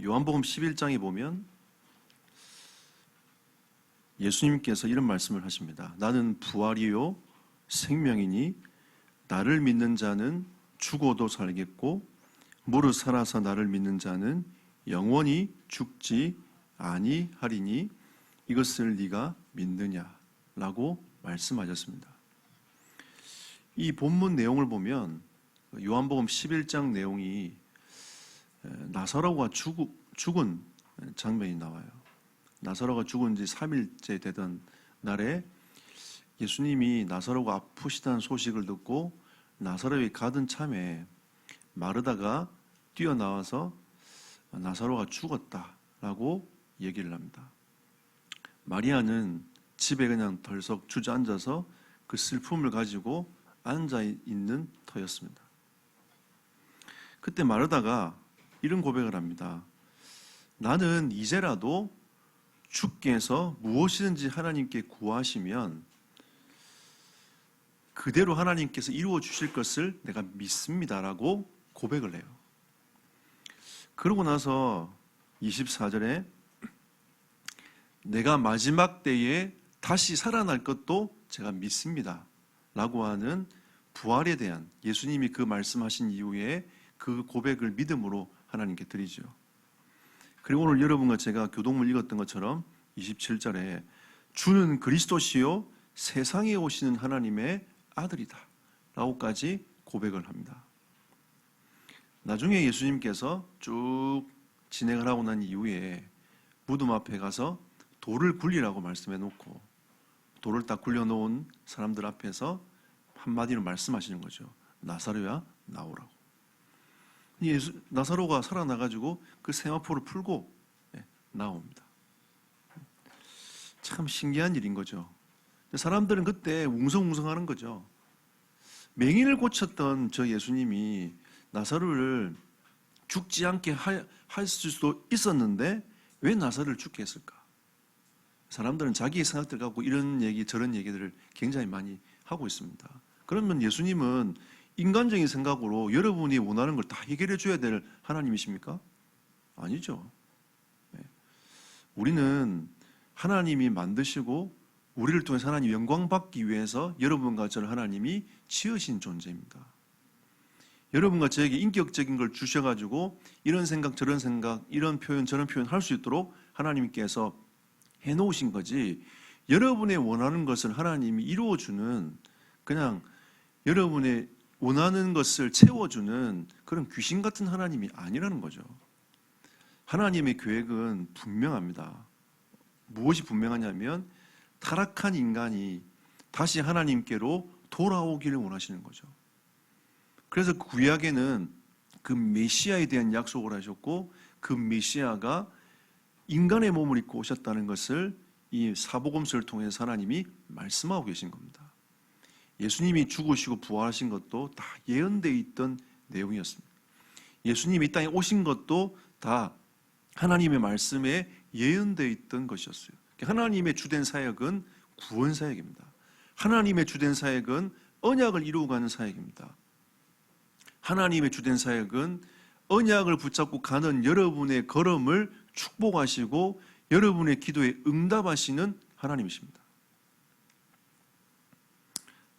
요한복음 11장에 보면 예수님께서 이런 말씀을 하십니다. 나는 부활이요 생명이니 나를 믿는 자는 죽어도 살겠고 무릇 살아서 나를 믿는 자는 영원히 죽지 아니하리니 이것을 네가 믿느냐라고 말씀하셨습니다. 이 본문 내용을 보면 요한복음 11장 내용이 나사로가 죽은 장면이 나와요. 나사로가 죽은 지 3일째 되던 날에 예수님이 나사로가 아프시다는 소식을 듣고 나사로에 가던 참에 마르다가 뛰어나와서 나사로가 죽었다라고 얘기를 합니다. 마리아는 집에 그냥 덜썩 주저앉아서 그 슬픔을 가지고 앉아있는 터였습니다. 그때 마르다가 이런 고백을 합니다. 나는 이제라도 주께서 무엇이든지 하나님께 구하시면 그대로 하나님께서 이루어 주실 것을 내가 믿습니다라고 고백을 해요. 그러고 나서 24절에 내가 마지막 때에 다시 살아날 것도 제가 믿습니다 라고 하는 부활에 대한 예수님이 그 말씀하신 이후에 그 고백을 믿음으로 하나님께 드리죠. 그리고 오늘 여러분과 제가 교동문 읽었던 것처럼 27절에 주는 그리스도시요 세상에 오시는 하나님의 아들이다 라고까지 고백을 합니다. 나중에 예수님께서 쭉 진행을 하고 난 이후에 무덤 앞에 가서 돌을 굴리라고 말씀해 놓고 돌을 딱 굴려놓은 사람들 앞에서 한마디로 말씀하시는 거죠. 나사로야 나오라고. 나사로가 살아나가지고 그 세마포를 풀고 나옵니다. 참 신기한 일인 거죠. 사람들은 그때 웅성웅성하는 거죠. 맹인을 고쳤던 저 예수님이 나사로를 죽지 않게 할 수도 있었는데 왜 나사로를 죽게 했을까? 사람들은 자기의 생각들 갖고 이런 얘기 저런 얘기들을 굉장히 많이 하고 있습니다. 그러면 예수님은 인간적인 생각으로 여러분이 원하는 걸 다 해결해 줘야 될 하나님이십니까? 아니죠. 우리는 하나님이 만드시고 우리를 통해서 하나님 영광 받기 위해서 여러분과 저를 하나님이 지으신 존재입니다. 여러분과 저에게 인격적인 걸 주셔가지고 이런 생각 저런 생각 이런 표현 저런 표현 할 수 있도록 하나님께서 해놓으신 거지, 여러분의 원하는 것을 하나님이 이루어주는, 그냥 여러분의 원하는 것을 채워주는 그런 귀신 같은 하나님이 아니라는 거죠. 하나님의 계획은 분명합니다. 무엇이 분명하냐면 타락한 인간이 다시 하나님께로 돌아오기를 원하시는 거죠. 그래서 구약에는 그 메시아에 대한 약속을 하셨고 그 메시아가 인간의 몸을 입고 오셨다는 것을 이 사복음서를 통해서 하나님이 말씀하고 계신 겁니다. 예수님이 죽으시고 부활하신 것도 다 예언되어 있던 내용이었습니다. 예수님이 이 땅에 오신 것도 다 하나님의 말씀에 예언되어 있던 것이었어요. 하나님의 주된 사역은 구원 사역입니다. 하나님의 주된 사역은 언약을 이루고 가는 사역입니다. 하나님의 주된 사역은 언약을 붙잡고 가는 여러분의 걸음을 축복하시고 여러분의 기도에 응답하시는 하나님이십니다.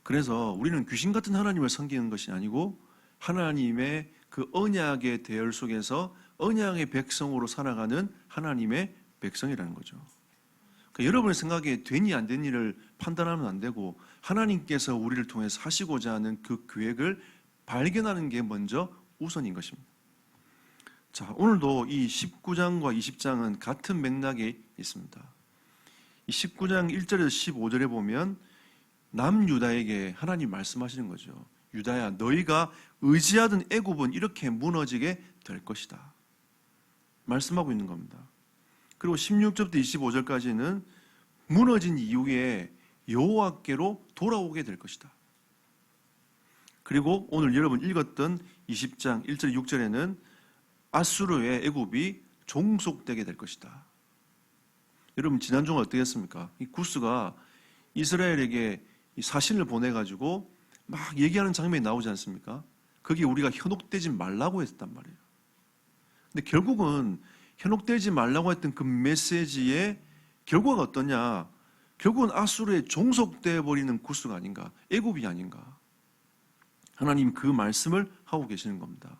그래서 우리는 귀신 같은 하나님을 섬기는 것이 아니고 하나님의 그 언약의 대열 속에서 언약의 백성으로 살아가는 하나님의 백성이라는 거죠. 그러니까 여러분의 생각에 되니 안 된 일을 판단하면 안 되고 하나님께서 우리를 통해서 하시고자 하는 그 계획을 발견하는 게 먼저 우선인 것입니다. 자, 오늘도 이 19장과 20장은 같은 맥락에 있습니다. 이 19장 1절에서 15절에 보면 남유다에게 하나님 말씀하시는 거죠. 유다야, 너희가 의지하던 애굽은 이렇게 무너지게 될 것이다. 말씀하고 있는 겁니다. 그리고 16절부터 25절까지는 무너진 이후에 여호와께로 돌아오게 될 것이다. 그리고 오늘 여러분 읽었던 20장 1절 6절에는 아수르의 애굽이 종속되게 될 것이다. 여러분 지난주가 어떻게 했습니까? 이 구스가 이스라엘에게 사신을 보내가지고 막 얘기하는 장면이 나오지 않습니까? 거기에 우리가 현혹되지 말라고 했단 말이에요. 근데 결국은 현혹되지 말라고 했던 그 메시지의 결과가 어떠냐? 결국은 아수르에 종속되어 버리는 구수가 아닌가, 애굽이 아닌가. 하나님 그 말씀을 하고 계시는 겁니다.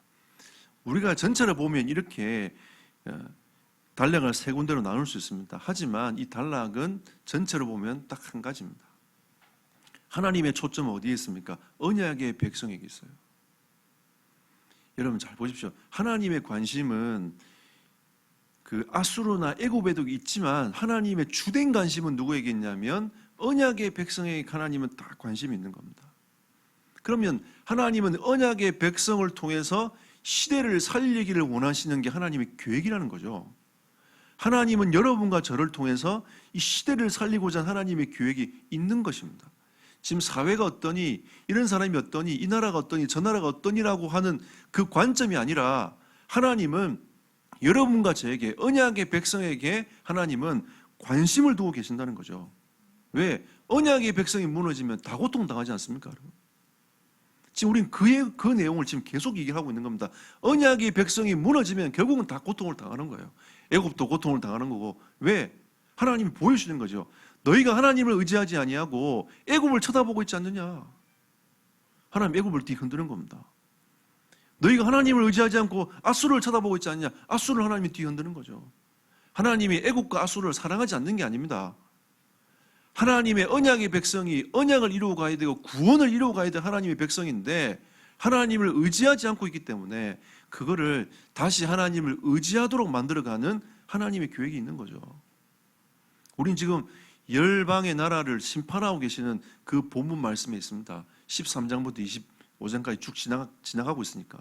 우리가 전체를 보면 이렇게 단락을 세 군데로 나눌 수 있습니다. 하지만 이 단락은 전체로 보면 딱 한 가지입니다. 하나님의 초점은 어디에 있습니까? 언약의 백성에게 있어요. 여러분 잘 보십시오. 하나님의 관심은 그 아수르나 애굽에도 있지만 하나님의 주된 관심은 누구에게 있냐면 언약의 백성에게 하나님은 다 관심이 있는 겁니다. 그러면 하나님은 언약의 백성을 통해서 시대를 살리기를 원하시는 게 하나님의 계획이라는 거죠. 하나님은 여러분과 저를 통해서 이 시대를 살리고자 하는 하나님의 계획이 있는 것입니다. 지금 사회가 어떠니, 이런 사람이 어떠니, 이 나라가 어떠니, 저 나라가 어떠니라고 하는 그 관점이 아니라 하나님은 여러분과 저에게, 언약의 백성에게 하나님은 관심을 두고 계신다는 거죠. 왜? 언약의 백성이 무너지면 다 고통당하지 않습니까, 여러분? 지금 우리는 그 내용을 지금 계속 얘기하고 있는 겁니다. 언약의 백성이 무너지면 결국은 다 고통을 당하는 거예요. 애굽도 고통을 당하는 거고. 왜? 하나님이 보여주시는 거죠. 너희가 하나님을 의지하지 아니하고 애굽을 쳐다보고 있지 않느냐. 하나님 애굽을 뒤흔드는 겁니다. 너희가 하나님을 의지하지 않고 아수르를 쳐다보고 있지 않느냐. 아수르를 하나님이 뒤흔드는 거죠. 하나님이 애굽과 아수르를 사랑하지 않는 게 아닙니다. 하나님의 언약의 백성이 언약을 이루어 가야 되고 구원을 이루어 가야 될 하나님의 백성인데 하나님을 의지하지 않고 있기 때문에 그거를 다시 하나님을 의지하도록 만들어가는 하나님의 계획이 있는 거죠. 우린 지금 열방의 나라를 심판하고 계시는 그 본문 말씀에 있습니다. 13장부터 25장까지 쭉 지나가고 있으니까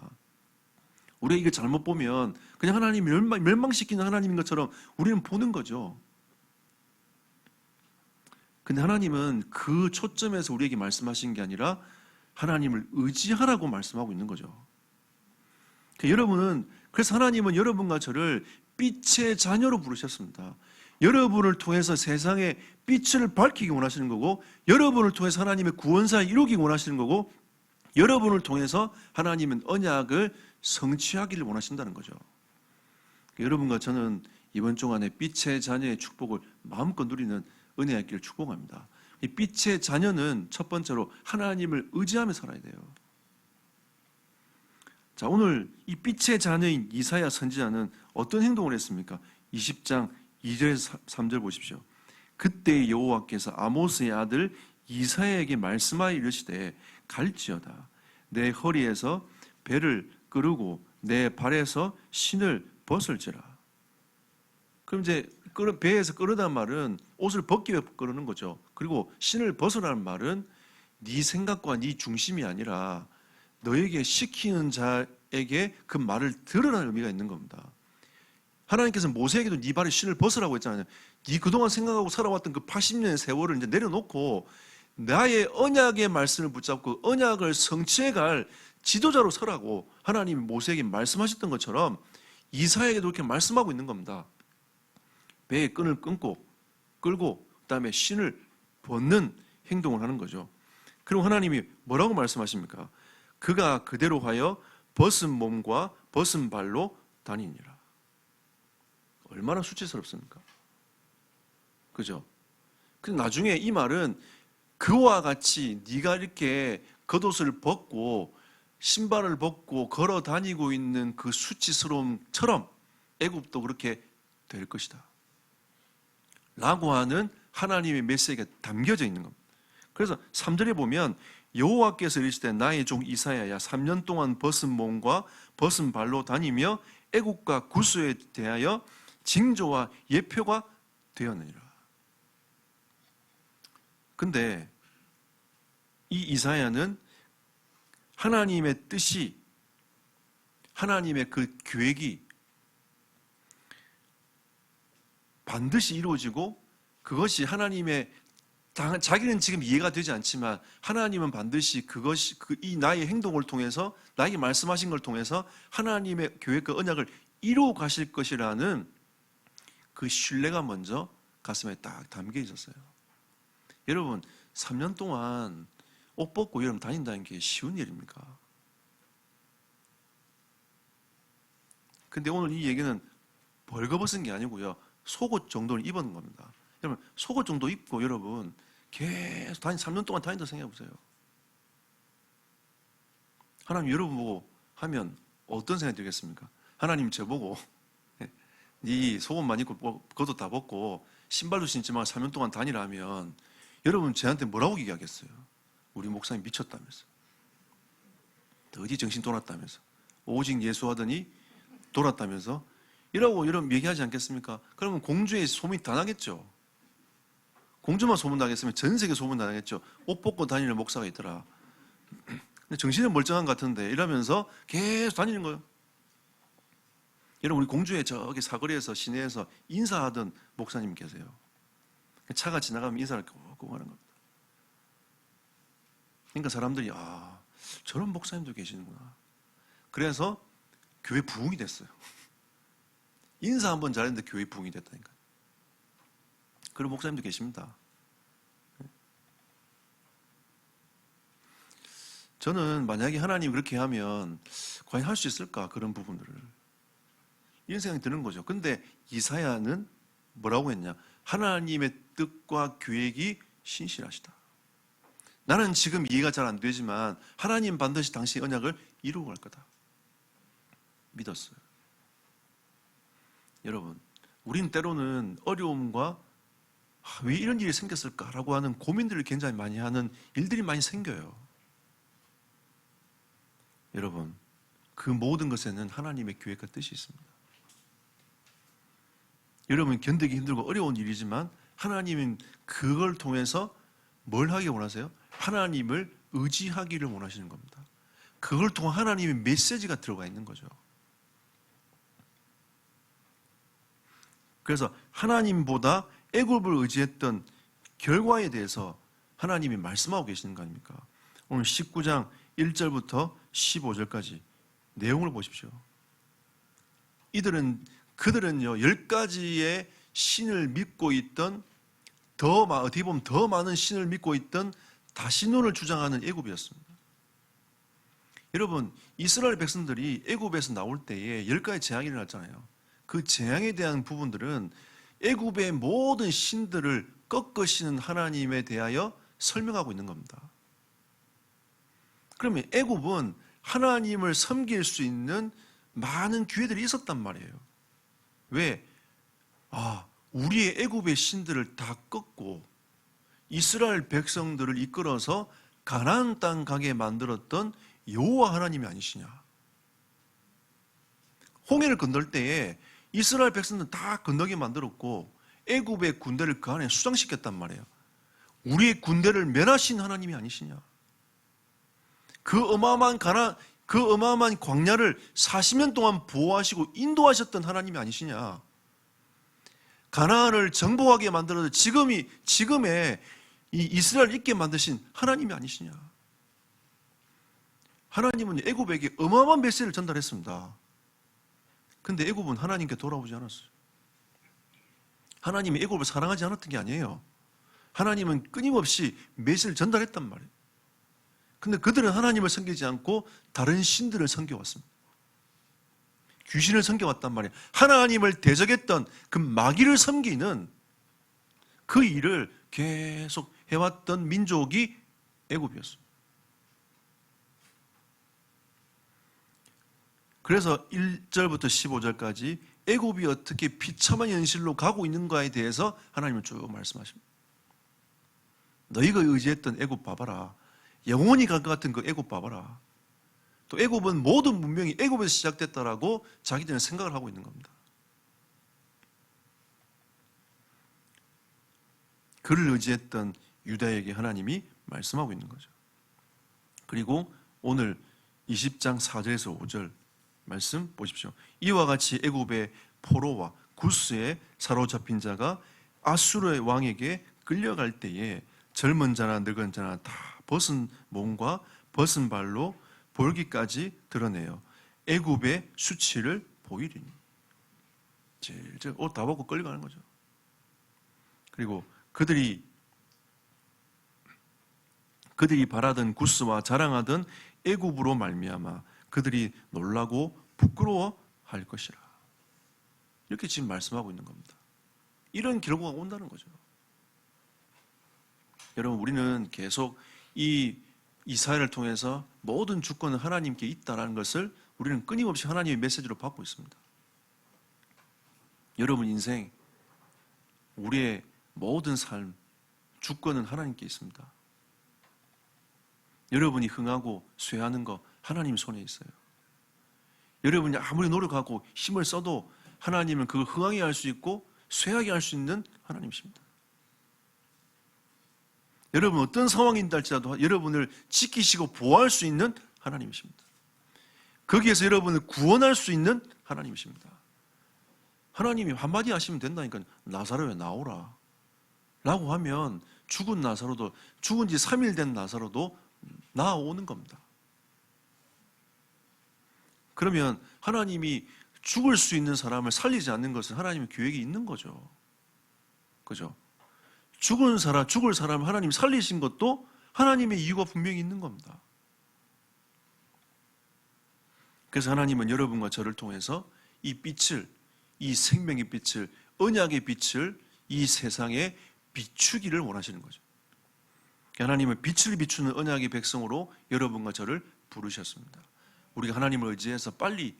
우리가 이거 잘못 보면 그냥 하나님 멸망시키는 하나님인 것처럼 우리는 보는 거죠. 근데 하나님은 그 초점에서 우리에게 말씀하신 게 아니라 하나님을 의지하라고 말씀하고 있는 거죠. 그래서 하나님은 여러분과 저를 빛의 자녀로 부르셨습니다. 여러분을 통해서 세상에 빛을 밝히기 원하시는 거고, 여러분을 통해서 하나님의 구원사를 이루기 원하시는 거고, 여러분을 통해서 하나님은 언약을 성취하기를 원하신다는 거죠. 여러분과 저는 이번 주간에 빛의 자녀의 축복을 마음껏 누리는 은혜의 길을 축복합니다. 이 빛의 자녀는 첫 번째로 하나님을 의지하며 살아야 돼요. 자, 오늘 이 빛의 자녀인 이사야 선지자는 어떤 행동을 했습니까? 20장 2절에서 3절 보십시오. 그때 여호와께서 아모스의 아들 이사야에게 말씀하여 이르시되 갈지어다 내 허리에서 배를 끄르고 내 발에서 신을 벗을지라. 그럼 이제 배에서 끄르다는 말은 옷을 벗기 위해 끄르는 거죠. 그리고 신을 벗으라는 말은 네 생각과 네 중심이 아니라 너에게 시키는 자에게 그 말을 들으라는 의미가 있는 겁니다. 하나님께서 모세에게도 네 발에 신을 벗으라고 했잖아요. 네 그동안 생각하고 살아왔던 그 80년의 세월을 이제 내려놓고 나의 언약의 말씀을 붙잡고 언약을 성취해갈 지도자로 서라고 하나님이 모세에게 말씀하셨던 것처럼 이사야에게도 이렇게 말씀하고 있는 겁니다. 배에 끈을 끌고 그다음에 신을 벗는 행동을 하는 거죠. 그리고 하나님이 뭐라고 말씀하십니까? 그가 그대로 하여 벗은 몸과 벗은 발로 다니니라. 얼마나 수치스럽습니까? 그죠? 근데 나중에 이 말은 그와 같이 네가 이렇게 겉옷을 벗고 신발을 벗고 걸어 다니고 있는 그 수치스러움처럼 애굽도 그렇게 될 것이다 라고 하는 하나님의 메시지가 담겨져 있는 겁니다. 그래서 3절에 보면 여호와께서 이르시되 나의 종 이사야야 3년 동안 벗은 몸과 벗은 발로 다니며 애국과 구스에 대하여 징조와 예표가 되었느니라. 근데 이 이사야는 하나님의 뜻이, 하나님의 그 계획이 반드시 이루어지고 그것이 하나님의, 자기는 지금 이해가 되지 않지만 하나님은 반드시 그것이 이 나의 행동을 통해서 나에게 말씀하신 걸 통해서 하나님의 계획과 언약을 이루어 가실 것이라는 그 신뢰가 먼저 가슴에 딱 담겨 있었어요. 여러분 3년 동안 옷 벗고 여러분 다닌다는 게 쉬운 일입니까? 근데 오늘 이 얘기는 벌거벗은 게 아니고요. 속옷 정도는 입은 겁니다. 여러분 속옷 정도 입고 여러분 계속 3년 동안 다닌다 생각해 보세요. 하나님 여러분 보고 하면 어떤 생각이 들겠습니까? 하나님 저보고 네 속옷만 입고 겉옷 다 벗고 신발도 신지 말고 3년 동안 다니라면 여러분 저한테 뭐라고 얘기하겠어요? 우리 목사님 미쳤다면서, 어디 정신 돌았다면서, 오직 예수하더니 돌았다면서 이라고 여러분 얘기하지 않겠습니까? 그러면 공주의 소문이 다 나겠죠. 공주만 소문 나겠으면 전 세계 소문 나겠죠. 옷 벗고 다니는 목사가 있더라. 근데 정신은 멀쩡한 것 같은데 이러면서 계속 다니는 거예요. 여러분 우리 공주의 저기 사거리에서 시내에서 인사하던 목사님 계세요. 차가 지나가면 인사를 꼭 하는 겁니다. 그러니까 사람들이 저런 목사님도 계시는구나. 그래서 교회 부흥이 됐어요. 인사 한번 잘했는데 교회 부흥이 됐다니까. 그런 목사님도 계십니다. 저는 만약에 하나님이 그렇게 하면 과연 할 수 있을까? 그런 부분들을. 이런 생각이 드는 거죠. 근데 이사야는 뭐라고 했냐? 하나님의 뜻과 계획이 신실하시다. 나는 지금 이해가 잘 안 되지만 하나님 반드시 당신의 언약을 이루고 갈 거다. 믿었어요. 여러분, 우린 때로는 어려움과 왜 이런 일이 생겼을까라고 하는 고민들을 굉장히 많이 하는 일들이 많이 생겨요. 여러분, 그 모든 것에는 하나님의 계획과 뜻이 있습니다. 여러분 견디기 힘들고 어려운 일이지만 하나님은 그걸 통해서 뭘 하기 원하세요? 하나님을 의지하기를 원하시는 겁니다. 그걸 통한 하나님의 메시지가 들어가 있는 거죠. 그래서 하나님보다 애굽을 의지했던 결과에 대해서 하나님이 말씀하고 계시는 거 아닙니까? 오늘 19장 1절부터 15절까지 내용을 보십시오. 그들은요 10가지의 신을 믿고 있던 어떻게 보면 더 많은 신을 믿고 있던 다신론을 주장하는 애굽이었습니다. 여러분 이스라엘 백성들이 애굽에서 나올 때에 10가지 재앙이 일어났잖아요. 그 재앙에 대한 부분들은 애굽의 모든 신들을 꺾으시는 하나님에 대하여 설명하고 있는 겁니다. 그러면 애굽은 하나님을 섬길 수 있는 많은 기회들이 있었단 말이에요. 왜? 우리의 애굽의 신들을 다 꺾고 이스라엘 백성들을 이끌어서 가나안 땅 가게 만들었던 여호와 하나님이 아니시냐. 홍해를 건널 때에 이스라엘 백성들은 다 건너게 만들었고 애굽의 군대를 그 안에 수장시켰단 말이에요. 우리의 군대를 멸하신 하나님이 아니시냐. 그 어마어마한 광야를 40년 동안 보호하시고 인도하셨던 하나님이 아니시냐. 가나안을 정복하게 만들어서 지금의 이 이스라엘을 있게 만드신 하나님이 아니시냐. 하나님은 애굽에게 어마어마한 메시지를 전달했습니다. 근데 애굽은 하나님께 돌아오지 않았어요. 하나님이 애굽을 사랑하지 않았던 게 아니에요. 하나님은 끊임없이 메시지를 전달했단 말이에요. 근데 그들은 하나님을 섬기지 않고 다른 신들을 섬겨왔습니다. 귀신을 섬겨왔단 말이에요. 하나님을 대적했던 그 마귀를 섬기는 그 일을 계속 해왔던 민족이 애굽이었습니다. 그래서 1절부터 15절까지 애굽이 어떻게 비참한 현실로 가고 있는가에 대해서 하나님은 쭉 말씀하십니다. 너희가 의지했던 애굽 봐봐라. 영원히 갈 것 같은 그 애굽 봐봐라. 또 애굽은 모든 문명이 애굽에서 시작됐다라고 자기들은 생각을 하고 있는 겁니다. 그를 의지했던 유다에게 하나님이 말씀하고 있는 거죠. 그리고 오늘 20장 4절에서 5절 말씀 보십시오. 이와 같이 애굽의 포로와 구스에 사로잡힌 자가 아수르의 왕에게 끌려갈 때에 젊은 자나 늙은 자나 다 벗은 몸과 벗은 발로 볼기까지 드러내요. 애굽의 수치를 보이리니. 옷 다 벗고 끌려가는 거죠. 그리고 그들이 바라던 구스와 자랑하던 애굽으로 말미암아 그들이 놀라고 부끄러워할 것이라. 이렇게 지금 말씀하고 있는 겁니다. 이런 결과가 온다는 거죠. 여러분, 우리는 계속 이 이사야를 통해서 모든 주권은 하나님께 있다는 것을 우리는 끊임없이 하나님의 메시지로 받고 있습니다. 여러분 인생, 우리의 모든 삶, 주권은 하나님께 있습니다. 여러분이 흥하고 쇠하는 거 하나님 손에 있어요. 여러분이 아무리 노력하고 힘을 써도 하나님은 그걸 흥하게 할 수 있고 쇠하게 할 수 있는 하나님이십니다. 여러분 어떤 상황인지 할지라도 여러분을 지키시고 보호할 수 있는 하나님이십니다. 거기에서 여러분을 구원할 수 있는 하나님이십니다. 하나님이 한마디 하시면 된다니까. 나사로야 나오라 라고 하면 죽은 나사로도, 죽은 지 3일 된 나사로도 나오는 겁니다. 그러면 하나님이 죽을 수 있는 사람을 살리지 않는 것은 하나님의 계획이 있는 거죠. 그죠? 죽을 사람을 하나님이 살리신 것도 하나님의 이유가 분명히 있는 겁니다. 그래서 하나님은 여러분과 저를 통해서 이 빛을, 이 생명의 빛을, 언약의 빛을 이 세상에 비추기를 원하시는 거죠. 하나님은 빛을 비추는 언약의 백성으로 여러분과 저를 부르셨습니다. 우리가 하나님을 의지해서 빨리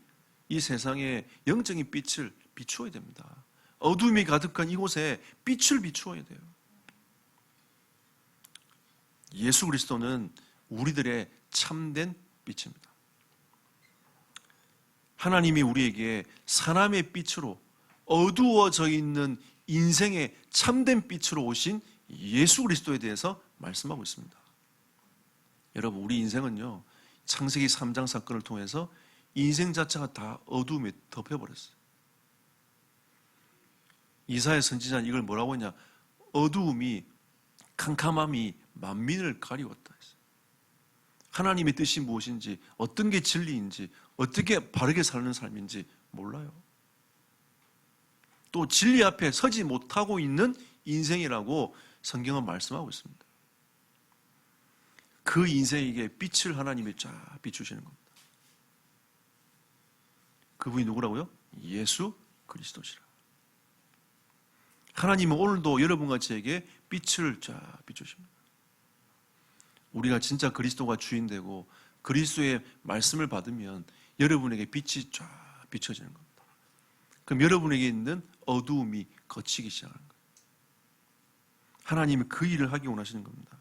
이 세상에 영적인 빛을 비추어야 됩니다. 어둠이 가득한 이곳에 빛을 비추어야 돼요. 예수 그리스도는 우리들의 참된 빛입니다. 하나님이 우리에게 사람의 빛으로 어두워져 있는 인생의 참된 빛으로 오신 예수 그리스도에 대해서 말씀하고 있습니다. 여러분, 우리 인생은요, 창세기 3장 사건을 통해서 인생 자체가 다 어두움에 덮여버렸어요. 이사야 선지자는 이걸 뭐라고 했냐? 어두움이, 캄캄함이 만민을 가리웠다 했어요. 하나님의 뜻이 무엇인지, 어떤 게 진리인지, 어떻게 바르게 사는 삶인지 몰라요. 또 진리 앞에 서지 못하고 있는 인생이라고 성경은 말씀하고 있습니다. 그 인생에게 빛을 하나님이 쫙 비추시는 겁니다. 그분이 누구라고요? 예수 그리스도시라. 하나님은 오늘도 여러분과 저에게 빛을 쫙 비추십니다. 우리가 진짜 그리스도가 주인되고 그리스도의 말씀을 받으면 여러분에게 빛이 쫙 비춰지는 겁니다. 그럼 여러분에게 있는 어두움이 걷히기 시작하는 거예요. 하나님이 그 일을 하기 원하시는 겁니다.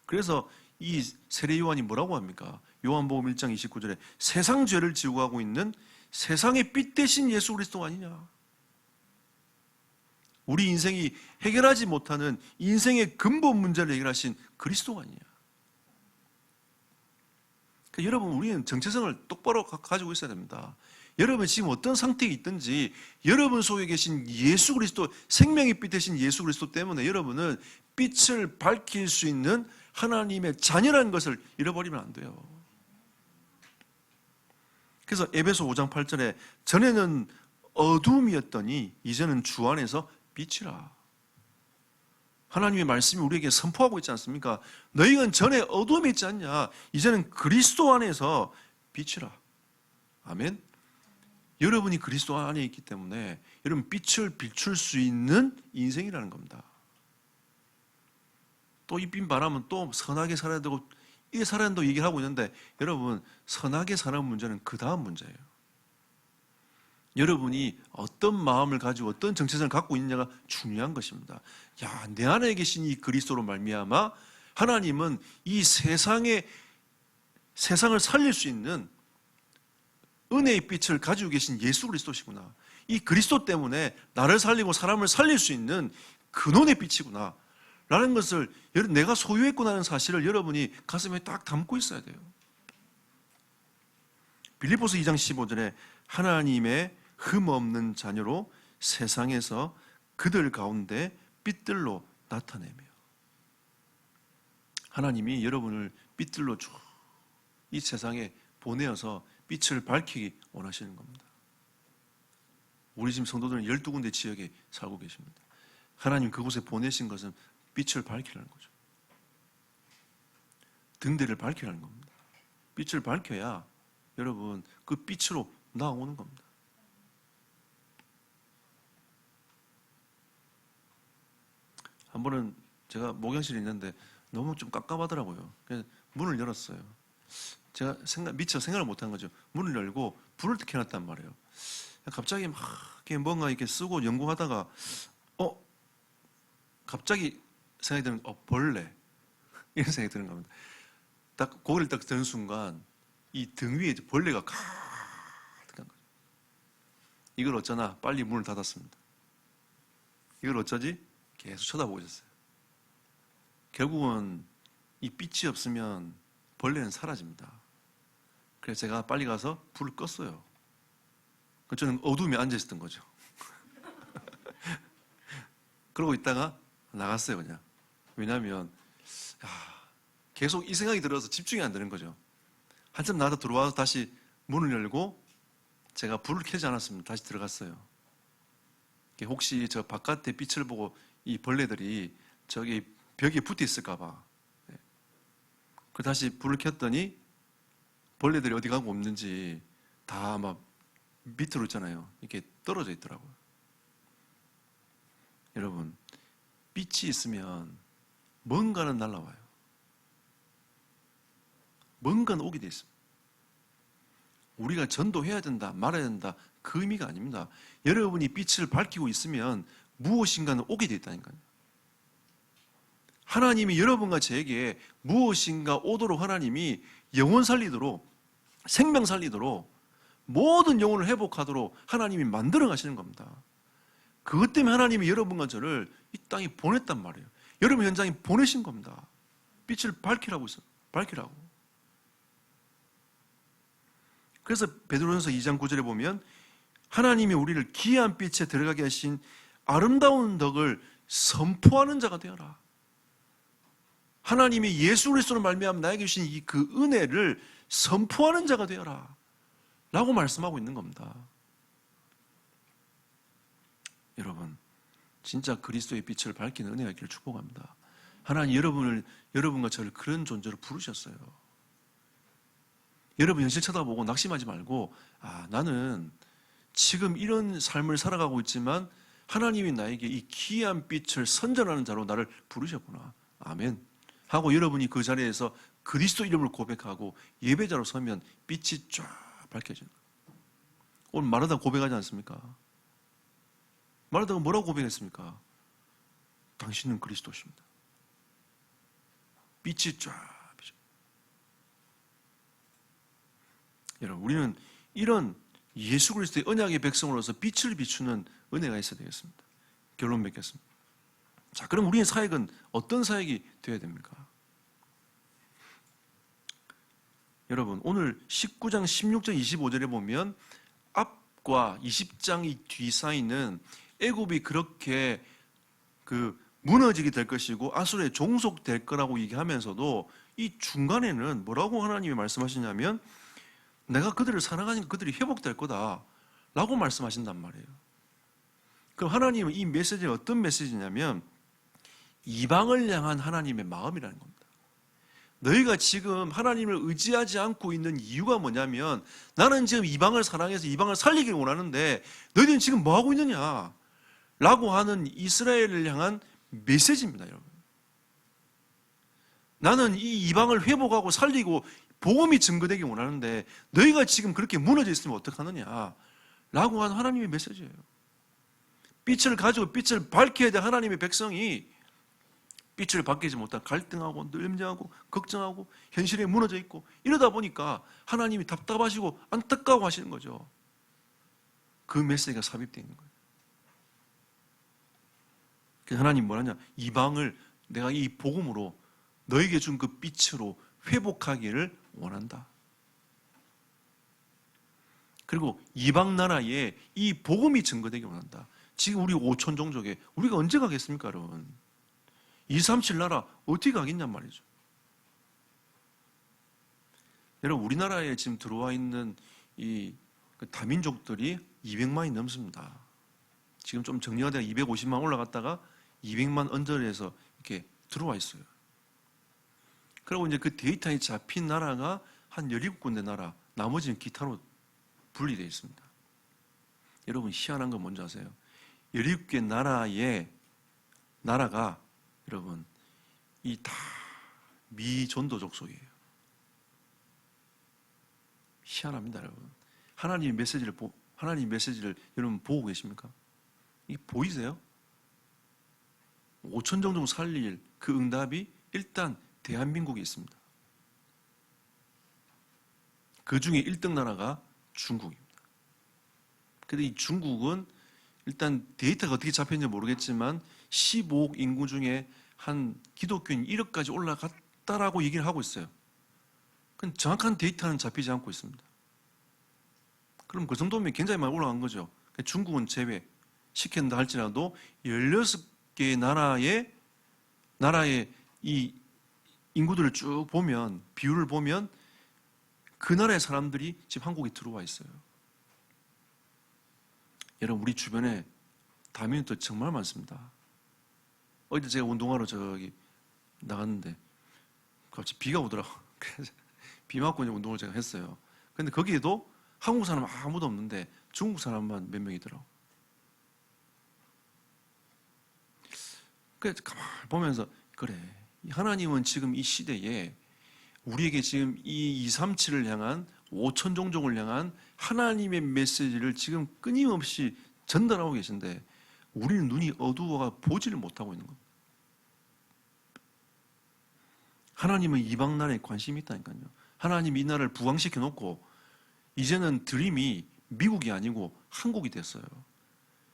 그래서 이 세례 요한이 뭐라고 합니까? 요한복음 1장 29절에 세상 죄를 지고 가고 있는 세상의 빛 대신 예수 그리스도 아니냐. 우리 인생이 해결하지 못하는 인생의 근본 문제를 해결하신 그리스도가 아니냐. 그러니까 여러분, 우리는 정체성을 똑바로 가지고 있어야 됩니다. 여러분 지금 어떤 상태에 있든지 여러분 속에 계신 예수 그리스도, 생명의 빛 되신 예수 그리스도 때문에 여러분은 빛을 밝힐 수 있는 하나님의 자녀라는 것을 잃어버리면 안 돼요. 그래서 에베소 5장 8절에 전에는 어둠이었더니 이제는 주 안에서 빛이라. 하나님의 말씀이 우리에게 선포하고 있지 않습니까? 너희는 전에 어둠이 있지 않냐? 이제는 그리스도 안에서 빛이라. 아멘. 여러분이 그리스도 안에 있기 때문에 여러분 빛을 비출 수 있는 인생이라는 겁니다. 또 이 빛 바라면 또 선하게 살아야 되고 이 살아야 된다고 얘기를 하고 있는데 여러분 선하게 사는 문제는 그 다음 문제예요. 여러분이 어떤 마음을 가지고 어떤 정체성을 갖고 있느냐가 중요한 것입니다. 야, 내 안에 계신 이 그리스도로 말미암아 하나님은 이 세상을 살릴 수 있는 은혜의 빛을 가지고 계신 예수 그리스도시구나. 이 그리스도 때문에 나를 살리고 사람을 살릴 수 있는 근원의 빛이구나 라는 것을 내가 소유했구나라는 사실을 여러분이 가슴에 딱 담고 있어야 돼요. 빌립보서 2장 15절에 하나님의 흠없는 자녀로 세상에서 그들 가운데 빛들로 나타내며, 하나님이 여러분을 빛들로 쭉 이 세상에 보내어서 빛을 밝히기 원하시는 겁니다. 우리 지금 성도들은 12군데 지역에 살고 계십니다. 하나님 그곳에 보내신 것은 빛을 밝히라는 거죠. 등대를 밝히라는 겁니다. 빛을 밝혀야 여러분 그 빛으로 나오는 겁니다. 한 번은 제가 목욕실에 있는데 너무 좀 깜깜하더라고요. 그래서 문을 열었어요. 제가 미처 생각을 못한 거죠. 문을 열고 불을 켜놨단 말이에요. 갑자기 막 뭔가 이렇게 쓰고 연구하다가 갑자기 생각이 드는 벌레 이런 생각이 드는 겁니다. 딱 고개를 딱 드는 순간 이 등 위에 벌레가 가득한 거죠. 이걸 어쩌나 빨리 문을 닫았습니다. 이걸 어쩌지? 계속 쳐다보고 있었어요. 결국은 이 빛이 없으면 벌레는 사라집니다. 그래서 제가 빨리 가서 불을 껐어요. 저는 어둠에 앉아 있었던 거죠. 그러고 있다가 나갔어요, 그냥. 왜냐하면 계속 이 생각이 들어서 집중이 안 되는 거죠. 한참 나가다 들어와서 다시 문을 열고 제가 불을 켜지 않았으면 다시 들어갔어요. 혹시 저 바깥에 빛을 보고 이 벌레들이 저기 벽에 붙어 있을까 봐. 그 다시 불을 켰더니 벌레들이 어디 가고 없는지 다 막 밑으로 있잖아요. 이렇게 떨어져 있더라고요. 여러분, 빛이 있으면 뭔가는 날아와요. 뭔가는 오게 돼 있습니다. 우리가 전도해야 된다, 말해야 된다, 그 의미가 아닙니다. 여러분이 빛을 밝히고 있으면 무엇인가는 오게 돼 있다니까요. 하나님이 여러분과 저에게 무엇인가 오도록 하나님이 영혼 살리도록, 생명 살리도록, 모든 영혼을 회복하도록 하나님이 만들어 가시는 겁니다. 그것 때문에 하나님이 여러분과 저를 이 땅에 보냈단 말이에요. 여러분 현장에 보내신 겁니다. 빛을 밝히라고 있어요. 밝히라고. 그래서 베드로전서 2장 9절에 보면 하나님이 우리를 기이한 빛에 들어가게 하신 아름다운 덕을 선포하는 자가 되어라. 하나님이 예수 그리스도로 말미암아 나에게 주신 이 그 은혜를 선포하는 자가 되어라 라고 말씀하고 있는 겁니다. 여러분, 진짜 그리스도의 빛을 밝히는 은혜가 있기를 축복합니다. 하나님 여러분과 저를 그런 존재로 부르셨어요. 여러분 현실 쳐다보고 낙심하지 말고 나는 지금 이런 삶을 살아가고 있지만 하나님이 나에게 이 기이한 빛을 선전하는 자로 나를 부르셨구나. 아멘. 하고 여러분이 그 자리에서 그리스도 이름을 고백하고 예배자로 서면 빛이 쫙 밝혀져요. 오늘 마르다 고백하지 않습니까? 마르다가 뭐라고 고백했습니까? 당신은 그리스도십니다. 빛이 쫙 비쳐. 여러분, 우리는 이런 예수 그리스도의 언약의 백성으로서 빛을 비추는 은혜가 있어야 되겠습니다. 결론 맺겠습니다. 자, 그럼 우리의 사역은 어떤 사역이 되어야 됩니까? 여러분, 오늘 19장 16절 25절에 보면 앞과 20장 이 뒤 사이는 애굽이 그렇게 무너지게 될 것이고 아수르에 종속될 거라고 얘기하면서도 이 중간에는 뭐라고 하나님이 말씀하시냐면 내가 그들을 사랑하니까 그들이 회복될 거다 라고 말씀하신단 말이에요. 그럼 하나님은 이 메시지가 어떤 메시지냐면 이방을 향한 하나님의 마음이라는 겁니다. 너희가 지금 하나님을 의지하지 않고 있는 이유가 뭐냐면 나는 지금 이방을 사랑해서 이방을 살리길 원하는데 너희들은 지금 뭐하고 있느냐 라고 하는 이스라엘을 향한 메시지입니다. 여러분, 나는 이 이방을 회복하고 살리고 복음이 증거되기 원하는데 너희가 지금 그렇게 무너져 있으면 어떡하느냐 라고 하는 하나님의 메시지예요. 빛을 가지고 빛을 밝혀야 될 하나님의 백성이 빛을 밝히지 못한 갈등하고 늘명하고 걱정하고 현실에 무너져 있고 이러다 보니까 하나님이 답답하시고 안타까워하시는 거죠. 그 메시지가 삽입되어 있는 거예요. 그래서 하나님 뭐라냐, 이방을 내가 이 복음으로 너에게 준 그 빛으로 회복하기를 원한다. 그리고 이방 나라에 이 복음이 증거되기 원한다. 지금 우리 5천 종족에 우리가 언제 가겠습니까, 여러분? 237 나라 어떻게 가겠냔 말이죠. 여러분, 우리나라에 지금 들어와 있는 이 다민족들이 200만이 넘습니다. 지금 좀 정리가 되어 250만 올라갔다가 200만 언저리에서 이렇게 들어와 있어요. 그리고 이제 그 데이터에 잡힌 나라가 한 17군데 나라, 나머지는 기타로 분리되어 있습니다. 여러분, 희한한 건 뭔지 아세요? 17개 나라가 여러분, 이 다 미전도 족속이에요. 희한합니다, 여러분. 하나님 메시지를 여러분 보고 계십니까? 이게 보이세요? 5천 정도 살릴 그 응답이 일단 대한민국에 있습니다. 그 중에 1등 나라가 중국입니다. 근데 이 중국은 일단 데이터가 어떻게 잡혔는지 모르겠지만 15억 인구 중에 한 기독교인 1억까지 올라갔다라고 얘기를 하고 있어요. 그건 정확한 데이터는 잡히지 않고 있습니다. 그럼 그 정도면 굉장히 많이 올라간 거죠. 중국은 제외 시킨다 할지라도 16개의 나라의 이 인구들을 쭉 보면, 비율을 보면 그 나라의 사람들이 지금 한국에 들어와 있어요. 여러분, 우리 주변에 다민족들 정말 많습니다. 어제 제가 운동하러 저기 나갔는데 갑자기 비가 오더라고. 그래서 비 맞고 이제 운동을 제가 했어요. 근데 거기에도 한국 사람 아무도 없는데 중국 사람만 몇 명이더라고. 그래서 가만히 보면서 그래, 하나님은 지금 이 시대에 우리에게 지금 이 237을 향한 5천 종족을 향한 하나님의 메시지를 지금 끊임없이 전달하고 계신데 우리는 눈이 어두워가 보지를 못하고 있는 겁니다. 하나님은 이방 나라에 관심이 있다니까요. 하나님이 이 나라를 부강시켜 놓고 이제는 드림이 미국이 아니고 한국이 됐어요.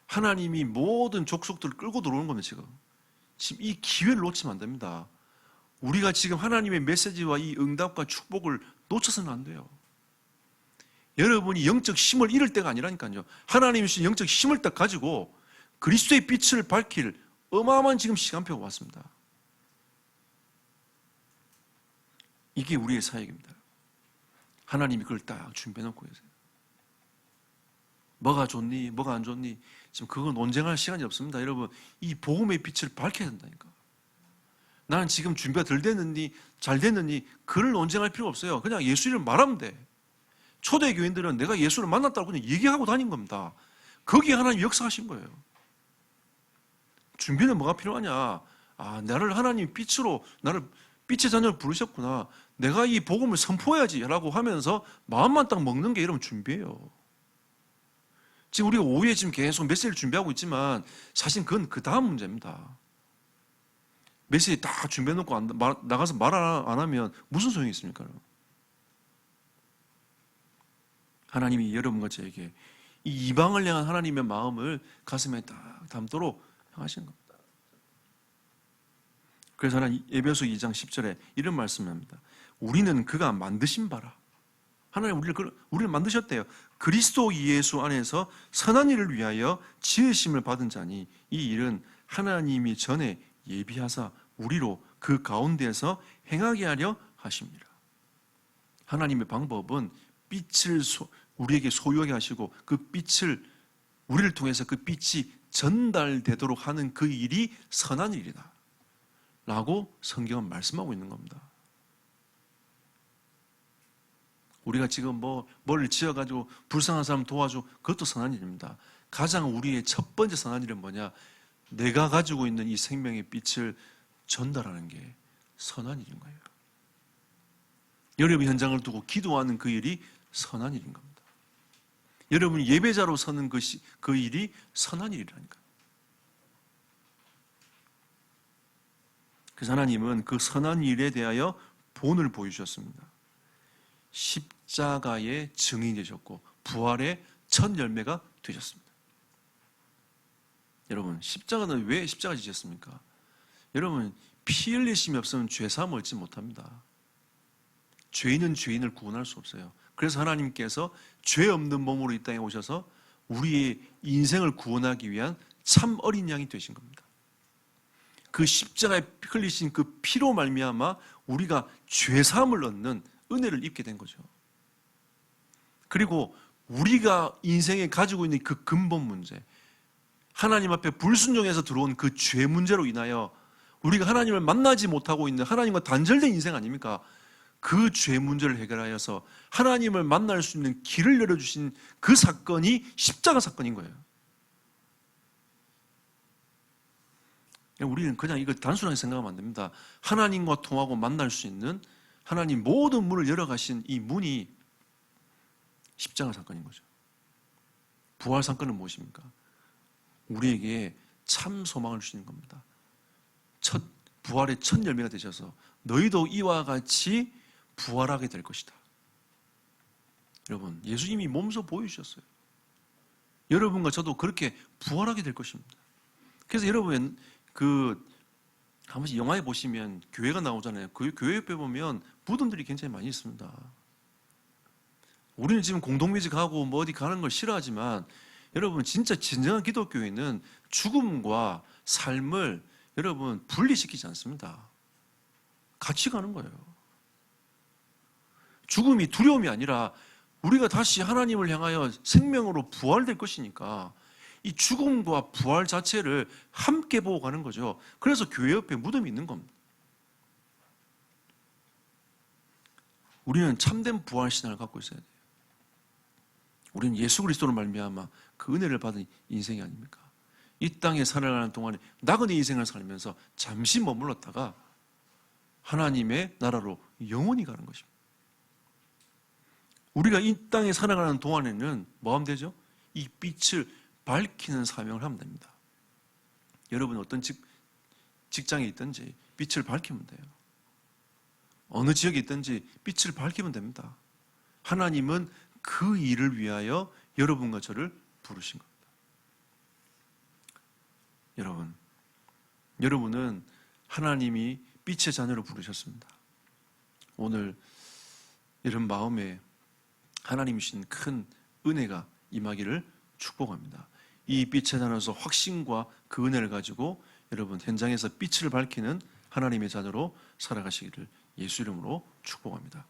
하나님이 모든 족속들을 끌고 들어오는 겁니다. 지금 이 기회를 놓치면 안 됩니다. 우리가 지금 하나님의 메시지와 이 응답과 축복을 놓쳐서는 안 돼요. 여러분이 영적 힘을 잃을 때가 아니라니까요. 하나님이 주신 영적 힘을 딱 가지고 그리스도의 빛을 밝힐 어마어마한 지금 시간표가 왔습니다. 이게 우리의 사역입니다. 하나님이 그걸 딱 준비해 놓고 계세요. 뭐가 좋니? 뭐가 안 좋니? 지금 그거 논쟁할 시간이 없습니다. 여러분, 이 복음의 빛을 밝혀야 된다니까. 나는 지금 준비가 덜 됐느니 잘 됐느니 그를 논쟁할 필요 없어요. 그냥 예수 이름 말하면 돼. 초대 교인들은 내가 예수를 만났다고 그냥 얘기하고 다닌 겁니다. 거기에 하나님 역사하신 거예요. 준비는 뭐가 필요하냐? 아, 나를 하나님 빛으로, 나를 빛의 자녀를 부르셨구나. 내가 이 복음을 선포해야지 라고 하면서 마음만 딱 먹는 게 여러분 준비예요. 지금 우리가 오후에 지금 계속 메시지를 준비하고 있지만 사실 그건 그 다음 문제입니다. 메시지 다 준비해놓고 나가서 말 안 하면 무슨 소용이 있습니까? 하나님이 여러분과 저에게 이 이방을 향한 하나님의 마음을 가슴에 딱 담도록 향하시는 겁니다. 그래서 하나님 에베소 2장 10절에 이런 말씀을 합니다. 우리는 그가 만드신 바라. 하나님 우리를 만드셨대요. 그리스도 예수 안에서 선한 일을 위하여 지으심을 받은 자니 이 일은 하나님이 전에 예비하사 우리로 그 가운데에서 행하게 하려 하십니다. 하나님의 방법은 빛을 우리에게 소유하게 하시고 그 빛을 우리를 통해서 그 빛이 전달되도록 하는 그 일이 선한 일이다 라고 성경은 말씀하고 있는 겁니다. 우리가 지금 뭘 지어가지고 불쌍한 사람 도와줘, 그것도 선한 일입니다. 가장 우리의 첫 번째 선한 일은 뭐냐? 내가 가지고 있는 이 생명의 빛을 전달하는 게 선한 일인 거예요. 여러분 현장을 두고 기도하는 그 일이 선한 일인 겁니다. 여러분이 예배자로 서는 그 일이 선한 일이라니까요. 그래서 하나님은 그 선한 일에 대하여 본을 보여주셨습니다. 십자가의 증인이 되셨고 부활의 첫 열매가 되셨습니다. 여러분, 십자가는 왜 십자가 지셨습니까? 여러분, 피 흘리심이 없으면 죄사함을 얻지 못합니다. 죄인은 죄인을 구원할 수 없어요. 그래서 하나님께서 죄 없는 몸으로 이 땅에 오셔서 우리의 인생을 구원하기 위한 참 어린 양이 되신 겁니다. 그 십자가에 흘리신 그 피로 말미암아 우리가 죄사함을 얻는 은혜를 입게 된 거죠. 그리고 우리가 인생에 가지고 있는 그 근본 문제, 하나님 앞에 불순종해서 들어온 그 죄 문제로 인하여 우리가 하나님을 만나지 못하고 있는 하나님과 단절된 인생 아닙니까? 그 죄 문제를 해결하여서 하나님을 만날 수 있는 길을 열어주신 그 사건이 십자가 사건인 거예요. 우리는 그냥 이거 단순하게 생각하면 안 됩니다. 하나님과 통하고 만날 수 있는 하나님 모든 문을 열어가신 이 문이 십자가 사건인 거죠. 부활 사건은 무엇입니까? 우리에게 참 소망을 주시는 겁니다. 부활의 첫 열매가 되셔서 너희도 이와 같이 부활하게 될 것이다. 여러분, 예수님이 몸소 보여주셨어요. 여러분과 저도 그렇게 부활하게 될 것입니다. 그래서 여러분, 한 번씩 영화에 보시면 교회가 나오잖아요. 그 교회 옆에 보면 무덤들이 굉장히 많이 있습니다. 우리는 지금 공동묘지 가고 뭐 어디 가는 걸 싫어하지만 여러분, 진짜 진정한 기독교회는 죽음과 삶을 여러분 분리시키지 않습니다. 같이 가는 거예요. 죽음이 두려움이 아니라 우리가 다시 하나님을 향하여 생명으로 부활될 것이니까 이 죽음과 부활 자체를 함께 보고 가는 거죠. 그래서 교회 옆에 무덤이 있는 겁니다. 우리는 참된 부활 신앙을 갖고 있어야 돼요. 우리는 예수 그리스도로 말미암아 그 은혜를 받은 인생이 아닙니까? 이 땅에 살아가는 동안에 나그네 인생을 살면서 잠시 머물렀다가 하나님의 나라로 영원히 가는 것입니다. 우리가 이 땅에 살아가는 동안에는 뭐 하면 되죠? 이 빛을 밝히는 사명을 하면 됩니다. 여러분 어떤 직장에 있든지 빛을 밝히면 돼요. 어느 지역에 있든지 빛을 밝히면 됩니다. 하나님은 그 일을 위하여 여러분과 저를 부르신 겁니다. 여러분은 하나님이 빛의 자녀로 부르셨습니다. 오늘 이런 마음에 하나님이 주신 큰 은혜가 임하기를 축복합니다. 이 빛의 자녀로서 확신과 그 은혜를 가지고 여러분 현장에서 빛을 밝히는 하나님의 자녀로 살아가시기를 예수 이름으로 축복합니다.